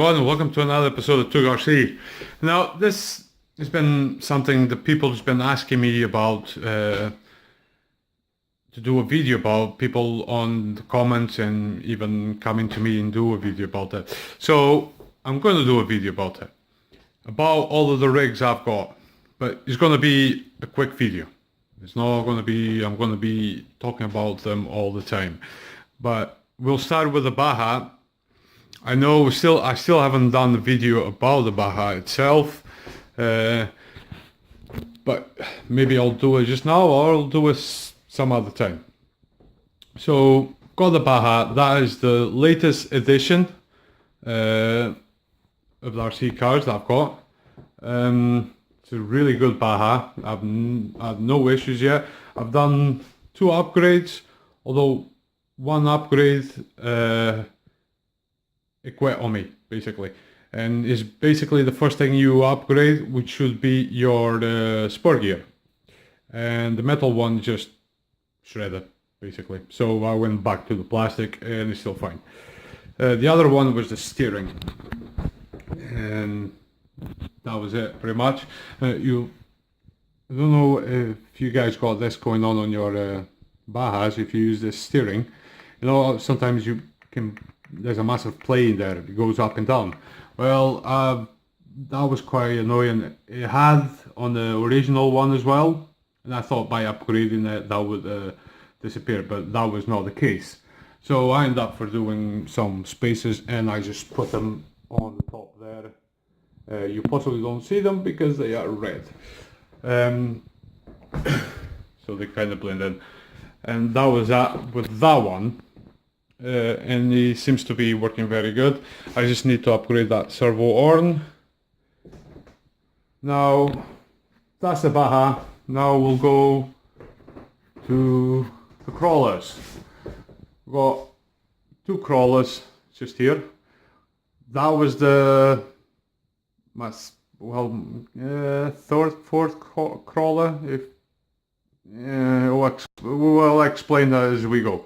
everyone, and welcome to another episode of Tug RC. Now, this has been something that people have been asking me about, to do a video about, people on the comments and even coming to me and do a video about that. So, I'm going to do a video about it, about all of the rigs I've got, but it's going to be a quick video. It's not going to be, I'm going to be talking about them all the time. But we'll start with the Baja. I know I still haven't done the video about the Baja itself, but maybe I'll do it just now, or I'll do it some other time. So, got the Baja. That is the latest edition of the RC cars that I've got. It's a really good Baja. I've no issues yet. I've done 2 upgrades, although one upgrade it quit on me, basically. And it's basically the first thing you upgrade, which should be your spur gear. And the metal one just shredded, basically. So I went back to the plastic and it's still fine. The other one was the steering. And that was it, pretty much. I don't know if you guys got this going on your Bajas, if you use this steering. You know, sometimes there's a massive plane there, it goes up and down. Well, that was quite annoying. It had on the original one as well, and I thought by upgrading it that would disappear, but that was not the case. So I ended up for doing some spaces, and I just put them on the top there. You possibly don't see them because they are red. So they kind of blend in. And that was that with that one. And it seems to be working very good. I just need to upgrade that servo arm. Now, that's the Baja. Now we'll go to the crawlers. We've got 2 crawlers just here. That was the fourth crawler. We'll explain that as we go.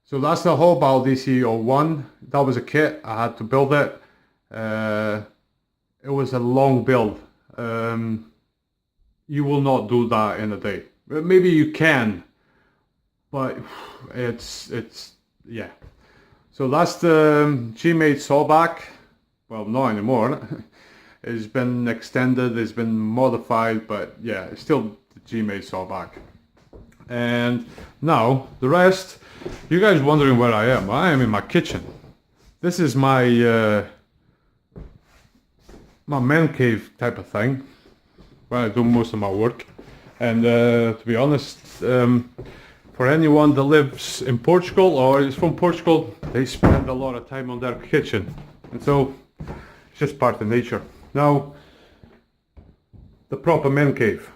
So that's the Hobal DC-01. That was a kit. I had to build it. It was a long build. You will not do that in a day. Maybe you can, but it's yeah. So that's the G-Mate sawback. Well, not anymore. It's been extended, it's been modified, but yeah, it's still the G-Mate sawback. And now, the rest, you guys wondering where I am. I am in my kitchen. This is my my man cave type of thing, where I do most of my work. And to be honest, for anyone that lives in Portugal or is from Portugal, they spend a lot of time on their kitchen. And so, it's just part of nature. Now, the proper man cave.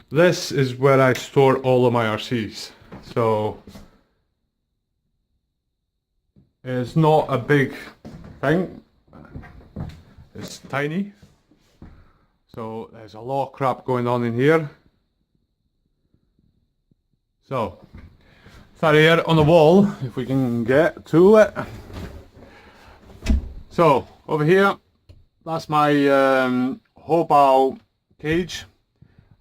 This is where I store all of my RCs. So, it's not a big thing. It's tiny. So, there's a lot of crap going on in here. So, start here on the wall, if we can get to it. So, over here, that's my Hobal cage.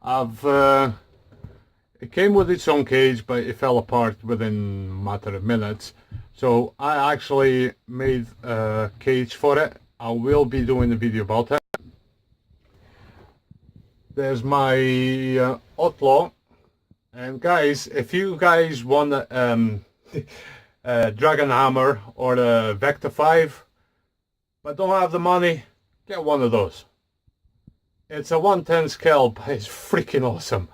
It came with its own cage, but it fell apart within a matter of minutes. So I actually made a cage for it. I will be doing a video about it. There's my Outlaw. And guys, if you guys want a Dragon Hammer or a Vector 5, but don't have the money, get one of those. It's a 110 scale, but it's freaking awesome.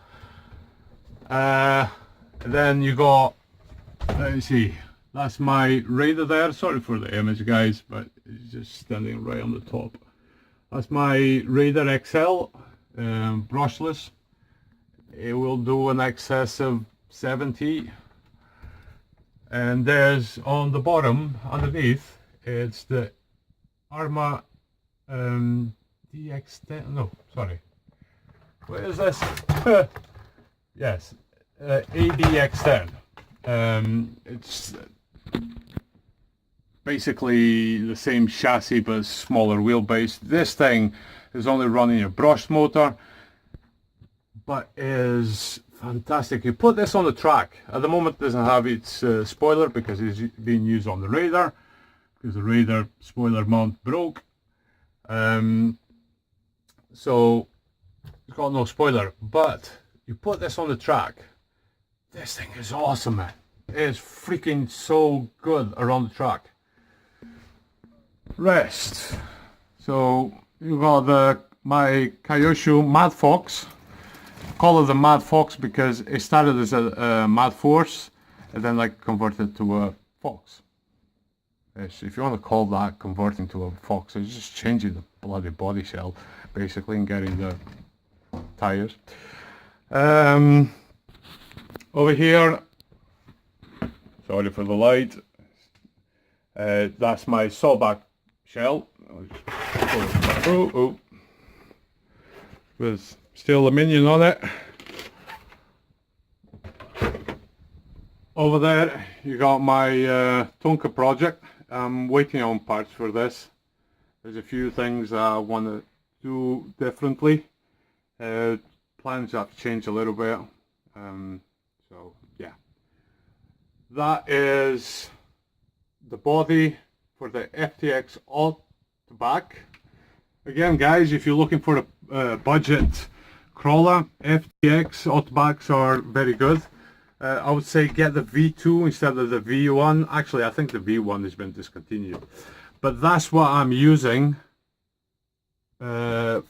Then you got, let me see, that's my Raider there. Sorry for the image, guys, but it's just standing right on the top. That's my Raider XL, brushless. It will do an excess of 70. And there's on the bottom, underneath, it's the Arma DX10, no, sorry. Where is this? Yes, ADX10. It's basically the same chassis but smaller wheelbase. This thing is only running a brushed motor, but is fantastic. You put this on the track. At the moment it doesn't have its spoiler because it's being used on the Raider, because the Raider spoiler mount broke. So it's got no spoiler, but you put this on the track, this thing is awesome, man. It is freaking so good around the track. Rest. So you got my Kyosho Mad Fox. Call it the Mad Fox because it started as a Mad Force and then like converted to a Fox. Yes, if you want to call that converting to a Fox, it's just changing the bloody body shell basically and getting the tires. Over here, sorry for the light, that's my sawback shell. With steel aluminium on it. Over there you got my Tonka project. I'm waiting on parts for this. There's a few things I want to do differently. Plans have changed a little bit. So yeah. That is the body for the FTX Outback. Again guys, if you're looking for a budget crawler, FTX Outbacks are very good. I would say get the V2 instead of the V1. Actually, I think the V1 has been discontinued. But that's what I'm using to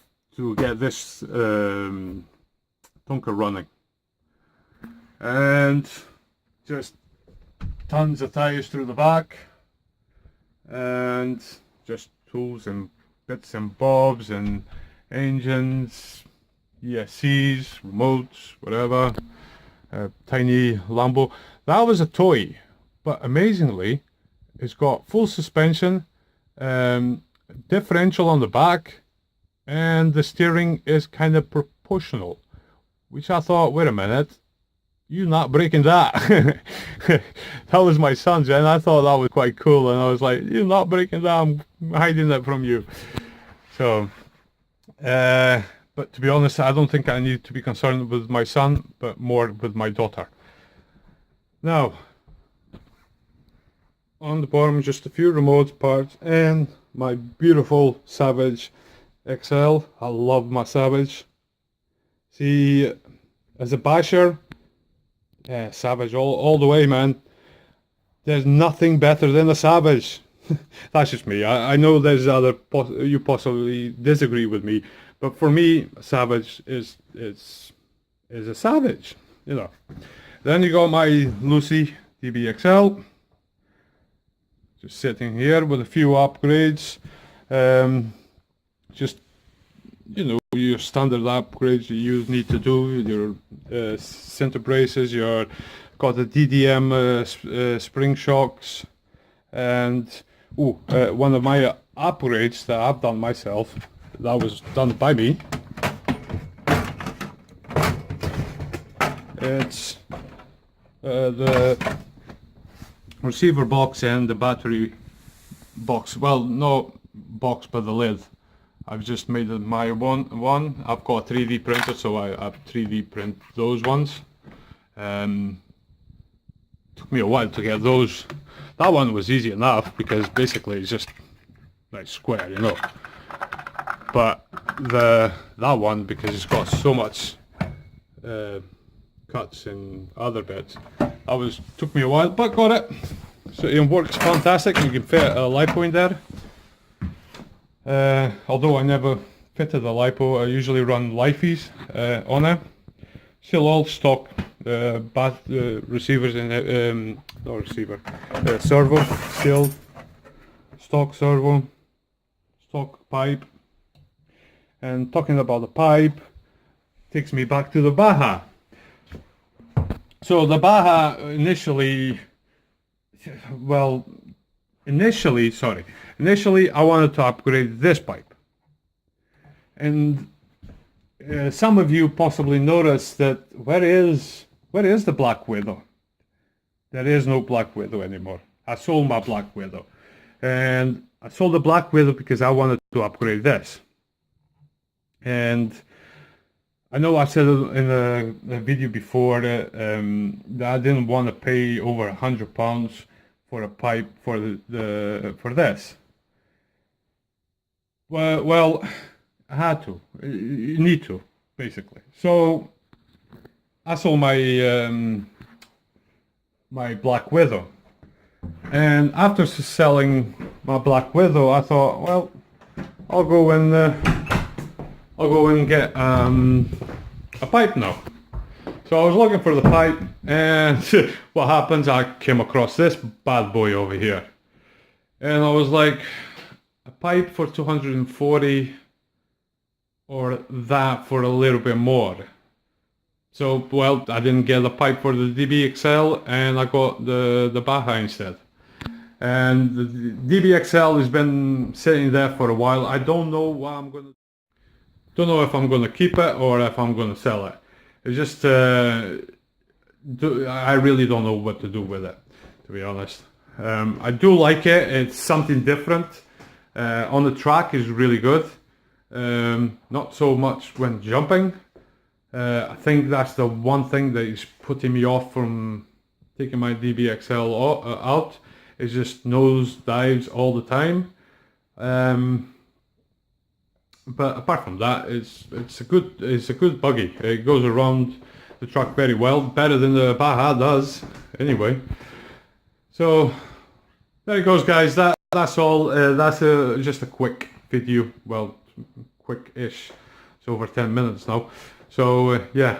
get this Tonka running. And just tons of tires through the back. And just tools and bits and bobs and engines, ESCs, remotes, whatever. Tiny Lambo. That was a toy, but amazingly it's got full suspension, differential on the back, and the steering is kind of proportional, which I thought, wait a minute, you're not breaking that. That was my son's and I thought that was quite cool, and I was like, you're not breaking that, I'm hiding that from you. So but to be honest, I don't think I need to be concerned with my son, but more with my daughter. Now, on the bottom, just a few remote parts and my beautiful Savage XL. I love my Savage. See, as a basher, yeah, Savage all the way, man. There's nothing better than a Savage. That's just me. I know there's other, you possibly disagree with me. But for me, Savage is a Savage, you know. Then you got my Lucy DBXL, just sitting here with a few upgrades. Just, you know, your standard upgrades you need to do. Your center braces, your got the DDM spring shocks, and one of my upgrades that I've done myself. That was done by me. It's the receiver box and the battery box. Well, no box, but the lid. I've just made my one. I've got a 3D printer, so I 3D print those ones. Took me a while to get those. That one was easy enough because basically it's just like square, you know. But that one, because it's got so much cuts and other bits, took me a while, but got it. So it works fantastic. You can fit a LiPo in there. Although I never fitted a LiPo, I usually run Lifeys on it. Still all stock receivers in not receiver, servo, still stock servo, stock pipe. And talking about the pipe takes me back to the Baja. So the Baja initially I wanted to upgrade this pipe. And some of you possibly noticed that where is the Black Widow? There is no Black Widow anymore. I sold my Black Widow. And I sold the Black Widow because I wanted to upgrade this. And I know I said it in a video before that I didn't want to pay over £100 for a pipe for for this. Well, I had to. You need to, basically. So I sold my my Black Widow, and after selling my Black Widow, I thought, well, I'll go and get a pipe now. So I was looking for the pipe, and what happens? I came across this bad boy over here, and I was like, a pipe for 240, or that for a little bit more. So, well, I didn't get a pipe for the DBXL, and I got the Baja instead. And the DBXL has been sitting there for a while. I don't know what I'm gonna. Don't know if I'm gonna keep it or if I'm gonna sell it. It's just I really don't know what to do with it, to be honest. I do like it. It's something different. On the track is really good. Not so much when jumping. I think that's the one thing that is putting me off from taking my DBXL out. It's just nose dives all the time. But apart from that, it's a good buggy. It goes around the truck very well, better than the Baja does, anyway. So there it goes, guys. That's all. That's just a quick video. Well, quick-ish. It's over 10 minutes now. So yeah.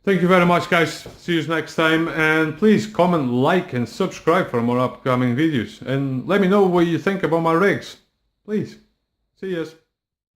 Thank you very much, guys. See you next time, and please comment, like, and subscribe for more upcoming videos. And let me know what you think about my rigs, please. See yous.